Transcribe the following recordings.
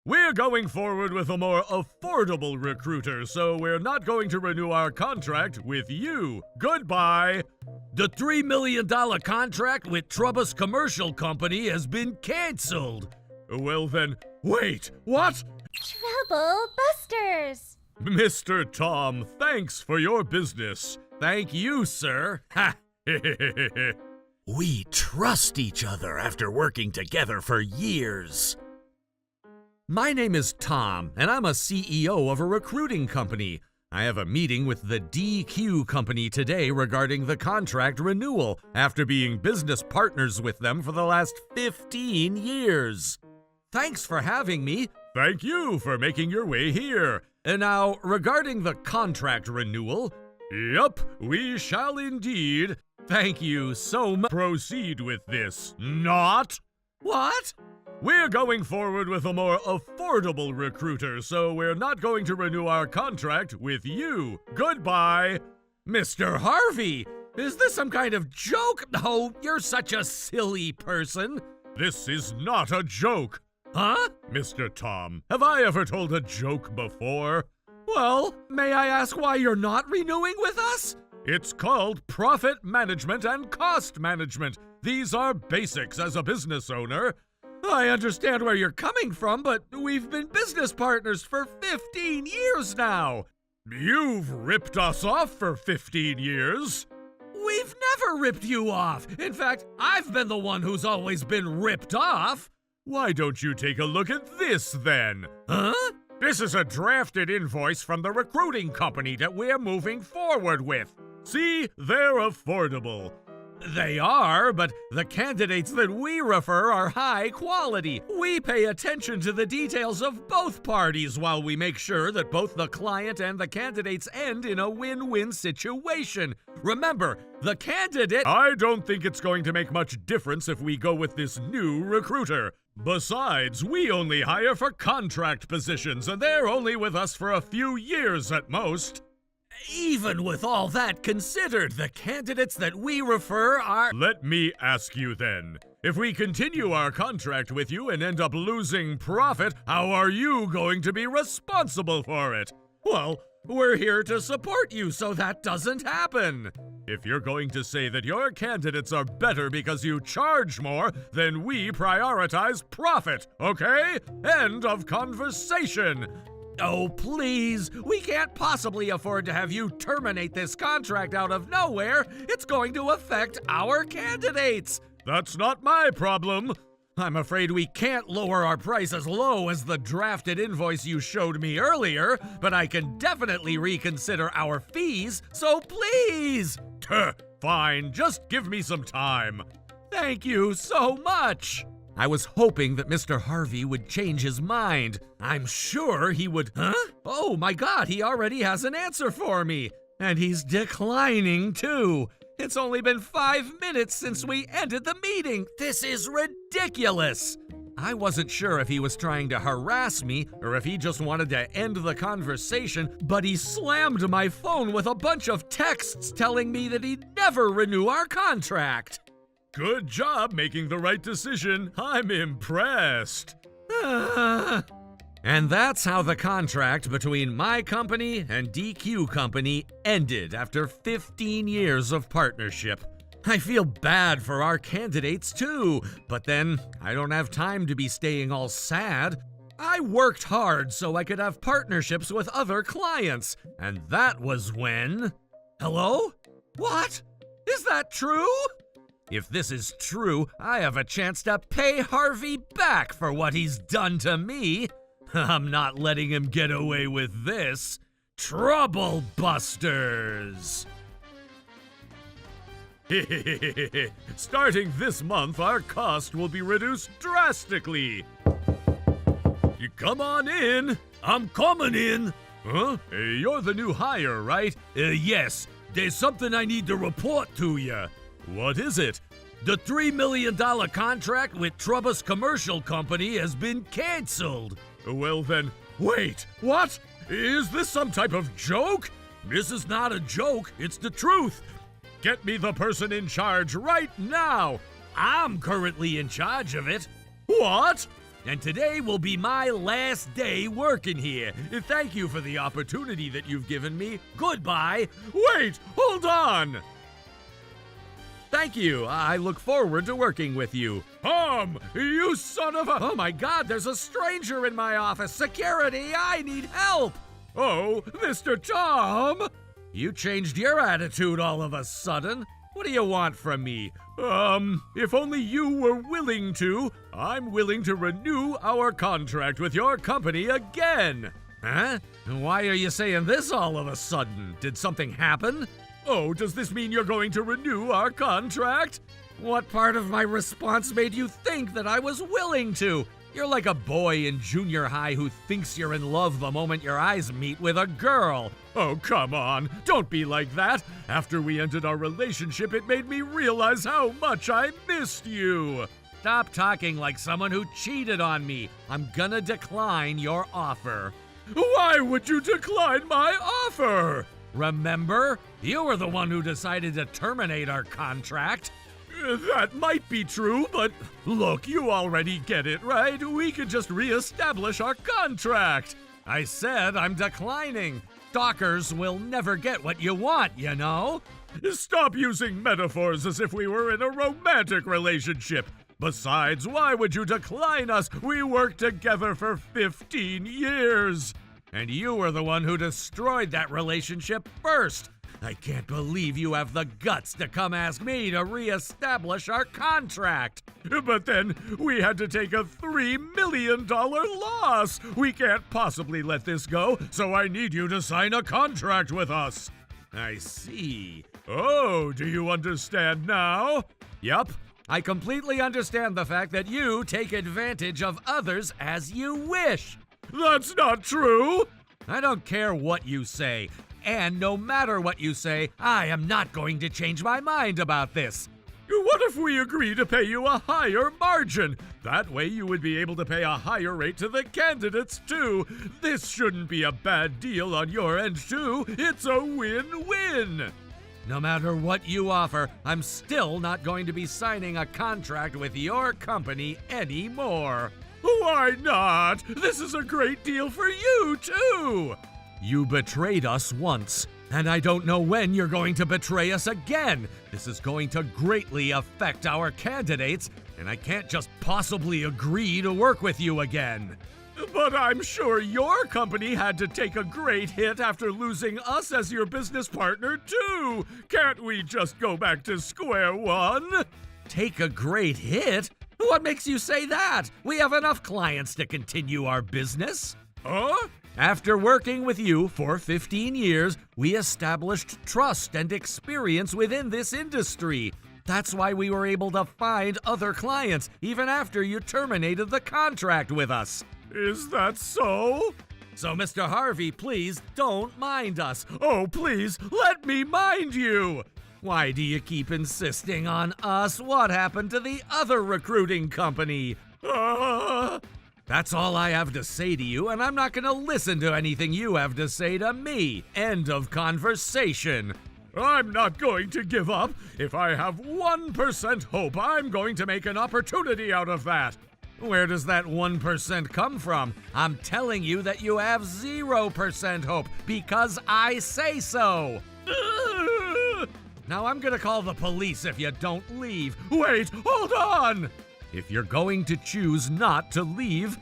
We're going forward with a more affordable recruiter, so we're not going to renew our contract with you. Goodbye. The $3 million contract with Trubbus Commercial Company has been canceled. Well then, wait, what? Trouble Busters! Mr. Tom, thanks for your business. Thank you, sir. Ha! We trust each other after working together for years. My name is Tom, and I'm a CEO of a recruiting company. I have a meeting with the DQ company today regarding the contract renewal after being business partners with them for the last 15 years. Thanks for having me. Thank you for making your way here. And now, regarding the contract renewal, Yup, we shall indeed. thank you so much. Proceed with this. Not. What? We're going forward with a more affordable recruiter, so we're not going to renew our contract with you. Goodbye. Mr. Harvey, is this some kind of joke? Oh, you're such a silly person. This is not a joke. Huh? Mr. Tom, have I ever told a joke before? Well, may I ask why you're not renewing with us? It's called profit management and cost management. These are basics as a business owner. I understand where you're coming from, but we've been business partners for 15 years now. You've ripped us off for 15 years. We've never ripped you off. In fact, I've been the one who's always been ripped off. Why don't you take a look at this then? Huh? This is a drafted invoice from the recruiting company that we're moving forward with. See, they're affordable. They are, but the candidates that we refer are high quality. We pay attention to the details of both parties while we make sure that both the client and the candidates end in a win-win situation. Remember, the candidate— I don't think it's going to make much difference if we go with this new recruiter. Besides, we only hire for contract positions, and they're only with us for a few years at most. Even with all that considered, the candidates that we refer are— Let me ask you then. If we continue our contract with you and end up losing profit, how are you going to be responsible for it? Well, we're here to support you so that doesn't happen. If you're going to say that your candidates are better because you charge more, then we prioritize profit, okay? End of conversation. Oh, please. We can't possibly afford to have you terminate this contract out of nowhere. It's going to affect our candidates. That's not my problem. I'm afraid we can't lower our price as low as the drafted invoice you showed me earlier, but I can definitely reconsider our fees, so please. Fine, just give me some time. Thank you so much. I was hoping that Mr. Harvey would change his mind. I'm sure he would— Huh? Oh my God, he already has an answer for me. And he's declining too. It's only been 5 minutes since we ended the meeting. This is ridiculous. I wasn't sure if he was trying to harass me or if he just wanted to end the conversation, but he slammed my phone with a bunch of texts telling me that he'd never renew our contract. Good job making the right decision. I'm impressed. And that's how the contract between my company and DQ Company ended after 15 years of partnership. I feel bad for our candidates too, but then I don't have time to be staying all sad. I worked hard so I could have partnerships with other clients, and that was when— Hello? What? Is that true? If this is true, I have a chance to pay Harvey back for what he's done to me. I'm not letting him get away with this. Trouble Busters! Starting this month, our cost will be reduced drastically. You come on in. I'm coming in. Huh? You're the new hire, right? Yes. There's something I need to report to you. What is it? The $3 million contract with Trubbus Commercial Company has been canceled. Well then, wait, what? Is this some type of joke? This is not a joke, it's the truth. Get me the person in charge right now. I'm currently in charge of it. What? and today will be my last day working here. Thank you for the opportunity that you've given me. Goodbye. Wait, hold on! Thank you. I look forward to working with you. Tom, you son of a... Oh my God, there's a stranger in my office. Security, I need help. Oh, Mr. Tom! You changed your attitude all of a sudden. What do you want from me? If only you were willing to, I'm willing to renew our contract with your company again. Huh? Why are you saying this all of a sudden? Did something happen? Oh, does this mean you're going to renew our contract? What part of my response made you think that I was willing to? You're like a boy in junior high who thinks you're in love the moment your eyes meet with a girl. Oh, come on. Don't be like that. After we ended our relationship, it made me realize how much I missed you. Stop talking like someone who cheated on me. I'm gonna decline your offer. Why would you decline my offer? Remember? You were the one who decided to terminate our contract. That might be true, but look, you already get it, right? We could just reestablish our contract. I said I'm declining. Stalkers will never get what you want, you know? Stop using metaphors as if we were in a romantic relationship. Besides, why would you decline us? We worked together for 15 years. And you were the one who destroyed that relationship first. I can't believe you have the guts to come ask me to reestablish our contract. But then we had to take a $3 million loss. We can't possibly let this go, so I need you to sign a contract with us. I see. Oh, do you understand now? Yup. I completely understand the fact that you take advantage of others as you wish. That's not true. I don't care what you say. And no matter what you say, I am not going to change my mind about this. What if we agree to pay you a higher margin? That way you would be able to pay a higher rate to the candidates, too. This shouldn't be a bad deal on your end, too. It's a win-win. No matter what you offer, I'm still not going to be signing a contract with your company anymore. Why not? This is a great deal for you, too. You betrayed us once, and I don't know when you're going to betray us again. This is going to greatly affect our candidates, and I can't just possibly agree to work with you again. But I'm sure your company had to take a great hit after losing us as your business partner, too. Can't we just go back to square one? Take a great hit? What makes you say that? We have enough clients to continue our business. Huh? After working with you for 15 years, we established trust and experience within this industry. That's why we were able to find other clients, even after you terminated the contract with us. Is that so? So, Mr. Harvey, please don't mind us. Oh, please, let me mind you! Why do you keep insisting on us? What happened to the other recruiting company? That's all I have to say to you, and I'm not going to listen to anything you have to say to me. End of conversation. I'm not going to give up. If I have 1% hope, I'm going to make an opportunity out of that. Where does that 1% come from? I'm telling you that you have 0% hope because I say so. Now I'm gonna call the police if you don't leave. Wait, hold on! If you're going to choose not to leave...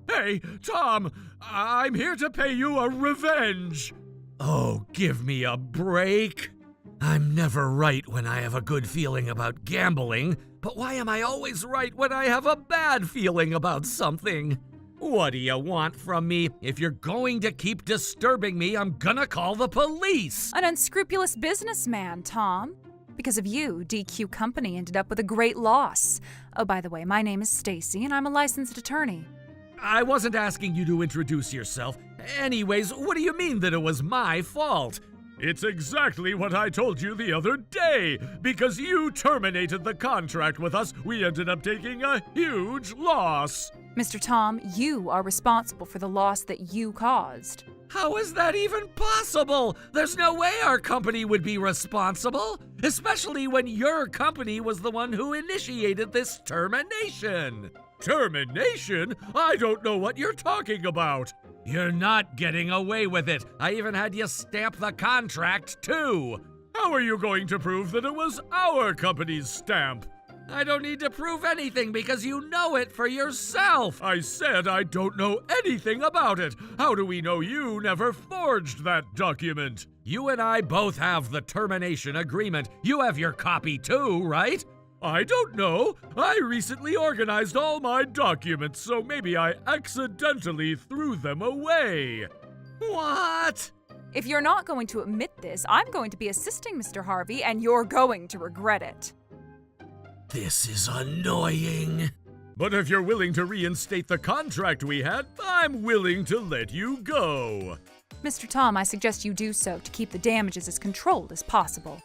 Hey, Tom, I'm here to pay you a revenge. Oh, give me a break. I'm never right when I have a good feeling about gambling, but why am I always right when I have a bad feeling about something? What do you want from me? If you're going to keep disturbing me, I'm gonna call the police! An unscrupulous businessman, Tom. Because of you, DQ Company ended up with a great loss. Oh, by the way, my name is Stacy, and I'm a licensed attorney. I wasn't asking you to introduce yourself. Anyways, what do you mean that it was my fault? It's exactly what I told you the other day. Because you terminated the contract with us, we ended up taking a huge loss. Mr. Tom, you are responsible for the loss that you caused. How is that even possible? There's no way our company would be responsible, especially when your company was the one who initiated this termination. Termination? I don't know what you're talking about. You're not getting away with it. I even had you stamp the contract, too. How are you going to prove that it was our company's stamp? I don't need to prove anything because you know it for yourself. I said I don't know anything about it. How do we know you never forged that document? You and I both have the termination agreement. You have your copy too, right? I don't know. I recently organized all my documents, so maybe I accidentally threw them away. What? If you're not going to admit this, I'm going to be assisting Mr. Harvey, and you're going to regret it. This is annoying. But if you're willing to reinstate the contract we had, I'm willing to let you go. Mr. Tom, I suggest you do so to keep the damages as controlled as possible.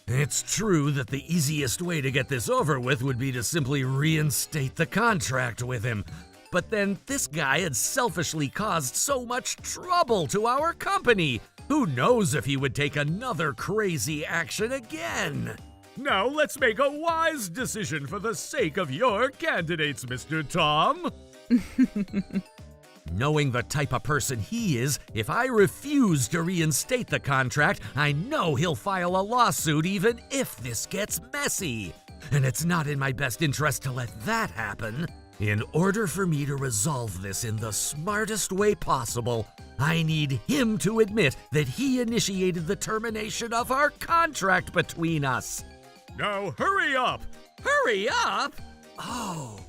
It's true that the easiest way to get this over with would be to simply reinstate the contract with him. But then this guy had selfishly caused so much trouble to our company. Who knows if he would take another crazy action again? Now let's make a wise decision for the sake of your candidates, Mr. Tom. Knowing the type of person he is, if I refuse to reinstate the contract, I know he'll file a lawsuit even if this gets messy. And it's not in my best interest to let that happen. In order for me to resolve this in the smartest way possible, I need him to admit that he initiated the termination of our contract between us. Now hurry up! Hurry up! Oh.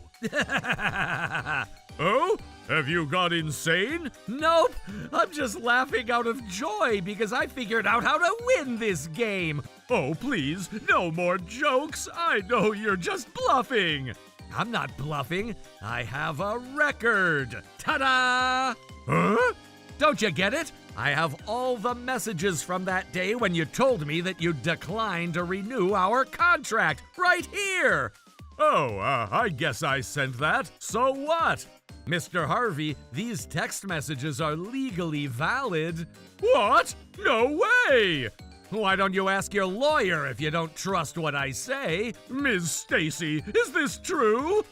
Oh? Have you got insane? Nope. I'm just laughing out of joy because I figured out how to win this game. Oh, please, no more jokes. I know you're just bluffing. I'm not bluffing. I have a record. Ta-da! Huh? Don't you get it? I have all the messages from that day when you told me that you declined to renew our contract right here. Oh, I guess I sent that. So what? Mr. Harvey, these text messages are legally valid. What? No way! Why don't you ask your lawyer if you don't trust what I say? Ms. Stacy, is this true?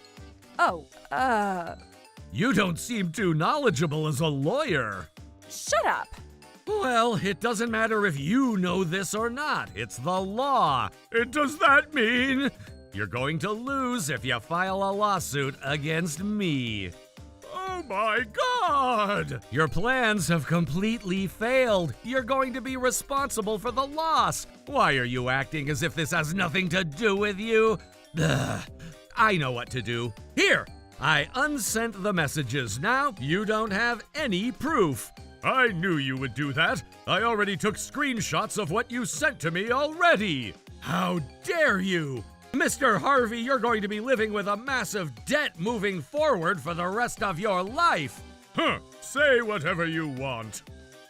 Oh, You don't seem too knowledgeable as a lawyer. shut up. Well, it doesn't matter if you know this or not. It's the law. Does that mean? You're going to lose if you file a lawsuit against me. Oh my God! Your plans have completely failed. You're going to be responsible for the loss. Why are you acting as if this has nothing to do with you? Ugh. I know what to do. Here, I unsent the messages. Now you don't have any proof. I knew you would do that. I already took screenshots of what you sent to me already. How dare you! Mr. Harvey, you're going to be living with a massive debt moving forward for the rest of your life. Huh, say whatever you want.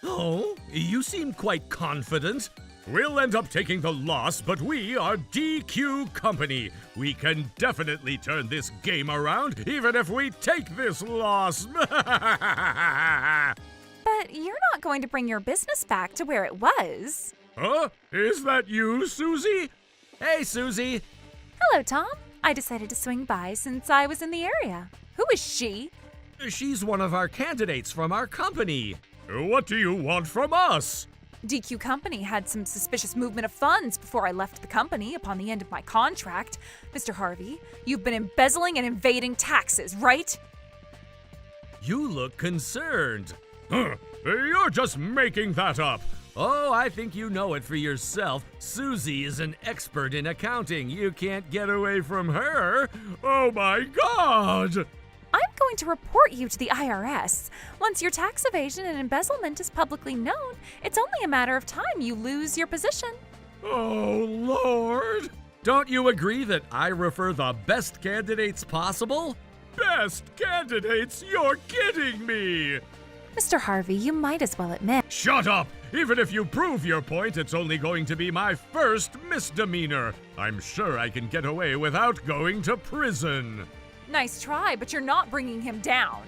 Oh, you seem quite confident. We'll end up taking the loss, but we are DQ Company. We can definitely turn this game around, even if we take this loss. But you're not going to bring your business back to where it was. Huh? Is that you, Susie? Hey, Susie. Hello, Tom. I decided to swing by since I was in the area. Who is she? She's one of our candidates from our company. What do you want from us? DQ Company had some suspicious movement of funds before I left the company upon the end of my contract. Mr. Harvey, you've been embezzling and evading taxes, right? You look concerned. Huh, you're just making that up. Oh, I think you know it for yourself. Susie is an expert in accounting. You can't get away from her. Oh my God! I'm going to report you to the IRS. Once your tax evasion and embezzlement is publicly known, it's only a matter of time you lose your position. Oh, Lord! Don't you agree that I refer the best candidates possible? Best candidates? You're kidding me! Mr. Harvey, you might as well admit. Shut up! Even if you prove your point, it's only going to be my first misdemeanor. I'm sure I can get away without going to prison. Nice try, but you're not bringing him down.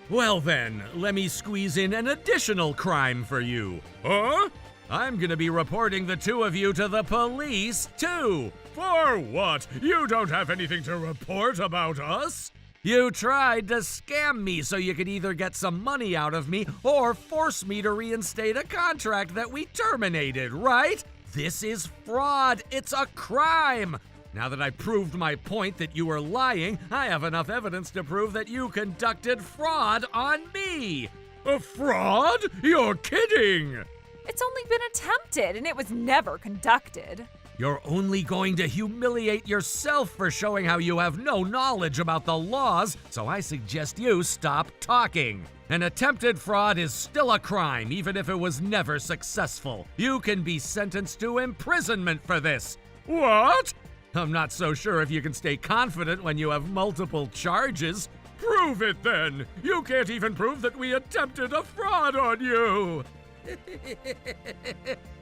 Well then, let me squeeze in an additional crime for you. Huh? I'm gonna be reporting the two of you to the police, too. For what? You don't have anything to report about us? You tried to scam me so you could either get some money out of me or force me to reinstate a contract that we terminated, right? This is fraud. It's a crime. Now that I proved my point that you were lying, I have enough evidence to prove that you conducted fraud on me. A fraud? You're kidding! It's only been attempted, and it was never conducted. You're only going to humiliate yourself for showing how you have no knowledge about the laws, so I suggest you stop talking. An attempted fraud is still a crime, even if it was never successful. You can be sentenced to imprisonment for this. What? I'm not so sure if you can stay confident when you have multiple charges. Prove it then! You can't even prove that we attempted a fraud on you!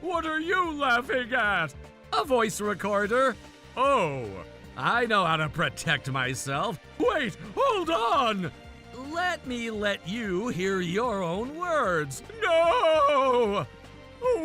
What are you laughing at? A voice recorder. Oh, I know how to protect myself. wait, hold on! Let me let you hear your own words. No!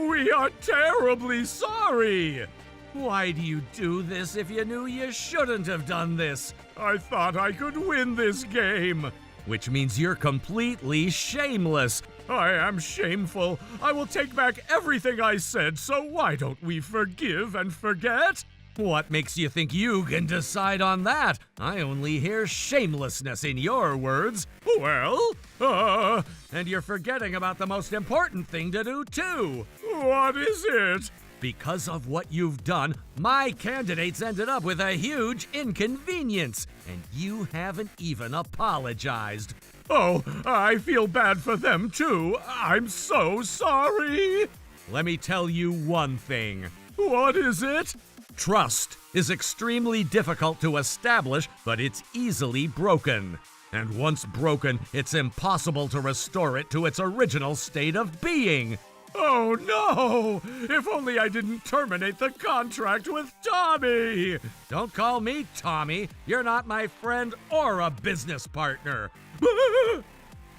We are terribly sorry! Why do you do this if you knew you shouldn't have done this? I thought I could win this game. Which means you're completely shameless. I am shameful. I will take back everything I said, so why don't we forgive and forget? What makes you think you can decide on that? I only hear shamelessness in your words. Well, And you're forgetting about the most important thing to do, too. what is it? Because of what you've done, my candidates ended up with a huge inconvenience, and you haven't even apologized. Oh, I feel bad for them too. I'm so sorry. Let me tell you one thing. What is it? Trust is extremely difficult to establish, but it's easily broken. And once broken, it's impossible to restore it to its original state of being. Oh no! If only I didn't terminate the contract with Tommy! Don't call me Tommy. You're not my friend or a business partner.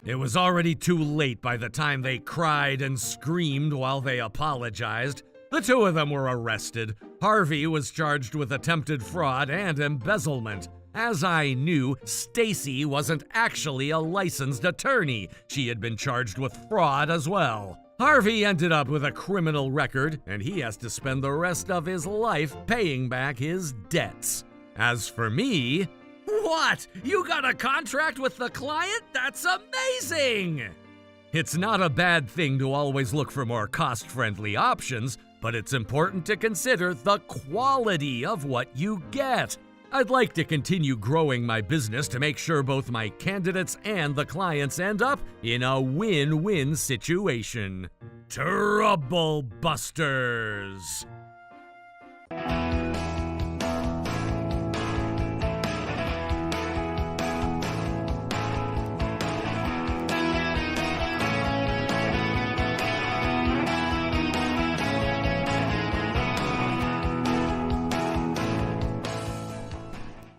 It was already too late by the time they cried and screamed while they apologized. The two of them were arrested. Harvey was charged with attempted fraud and embezzlement. As I knew, Stacy wasn't actually a licensed attorney. She had been charged with fraud as well. Harvey ended up with a criminal record, and he has to spend the rest of his life paying back his debts. As for me, what? You got a contract with the client? That's amazing! It's not a bad thing to always look for more cost-friendly options, but it's important to consider the quality of what you get. I'd like to continue growing my business to make sure both my candidates and the clients end up in a win-win situation. Trouble Busters!